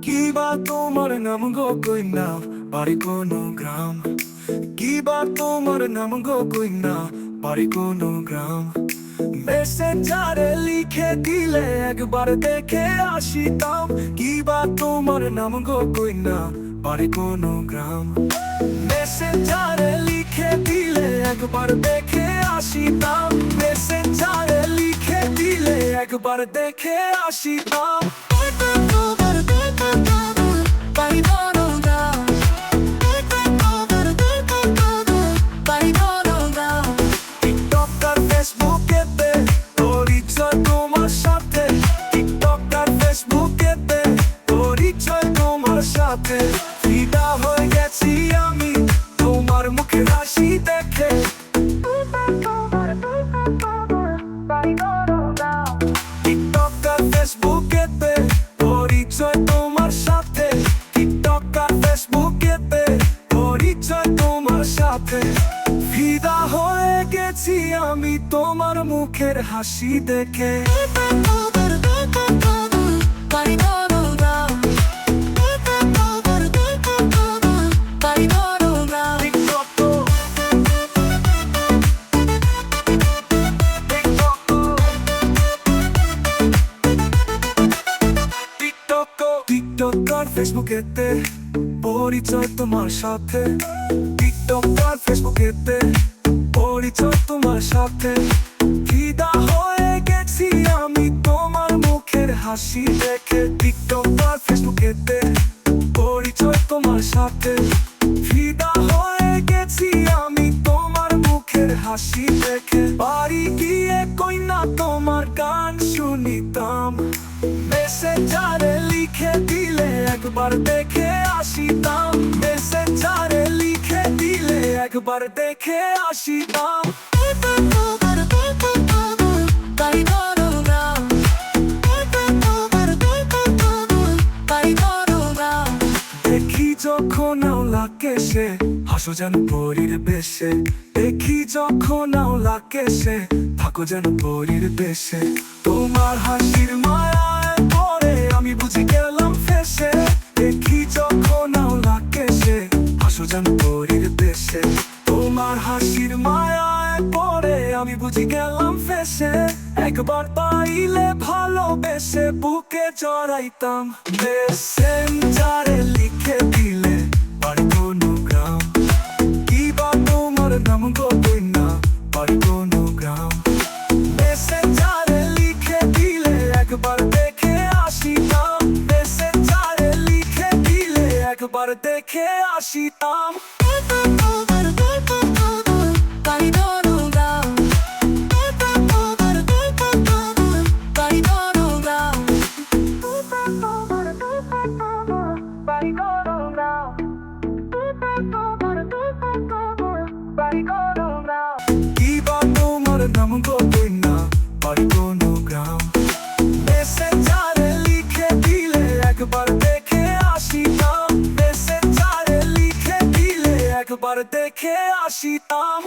কি বা তোমার নাম গো কই না বাড়ি কোনো গ্রাম, কি বা তোমার নাম গো কই না বাড়ি কোনো গ্রাম। মেসেঞ্জারে লিখে দিলে একবার দেখে আসিতাম, কি বা তোমার নাম গো কই না বাড়ি কোনো গ্রাম। মেসেঞ্জারে লিখে দিলে একবার দেখে আসিতাম, মেসেঞ্জারে লিখে দিলে একবার দেখে আসিতাম। টিকটক আর ফেসবুকেতে পরিচয় তোমার সাথে, টিকটক আর ফেসবুকেতে পরিচয় তোমার সাথে। ফিদা হয়ে গেছি আমি তোমার মুখের হাসি দেখে। টিকটক আর ফেসবুকেতে পরিচয় তোমার সাথে, টিকটক আর ফেসবুকেতে পরিচয় তোমার সাথে। ফিদা হয়ে গেছি আমি তোমার মুখের হাসি দেখে। টিকটক আর ফেসবুকেতে পরিচয় তোমার সাথে, টিকটক আর ফেসবুকেতে পরিচয় তোমার সাথে। ফিদা হয়ে গেছি আমি তোমার মুখের হাসি দেখে। টিকটক আর ফেসবুকেতে পরিচয় তোমার সাথে, ফিদা হয়ে গেছি আমি তোমার মুখের হাসি দেখে। বাড়ি গিয়ে কই না তোমার গান শুনিতাম, মেসেঞ্জারে লিখে দিলে একবার দেখে আসিতাম, মেসেঞ্জারে লিখে দিলে একবার দেখে আসিতাম। দেখি যখন আওলাকে সে হাসো যেন পরীর বেশে, দেখি যখন আওলাকে সে থাকো যেন পরীর বেশে। তোমার হাসির মায়ায় পড়ে আমি বুঝি গেলাম ফেসে, দেখি যখন আওলাকে সে হাসো যেন পরীর বেশে। তোমার হাসির মায়ায় পড়ে আমি বুঝি গেলাম ফেসে, একবার পাইলে ভালোবেসে বুকে জড়াইতাম। মেসেঞ্জারে লিখে দিলে বাড়ি কোনো গ্রাম, কি বা তোমার নাম গো কই না বাড়ি কোনো গ্রাম। মেসেঞ্জারে লিখে দিলে একবার দেখে আসিতাম, মেসেঞ্জারে লিখে দিলে একবার দেখে আসিতাম। কি বা তোমার নাম গো কই না বাড়ি কোনো গ্রাম। মেসেঞ্জারে লিখে দিলে একবার দেখে আসিতাম, মেসেঞ্জারে লিখে দিলে একবার দেখে আসিতাম।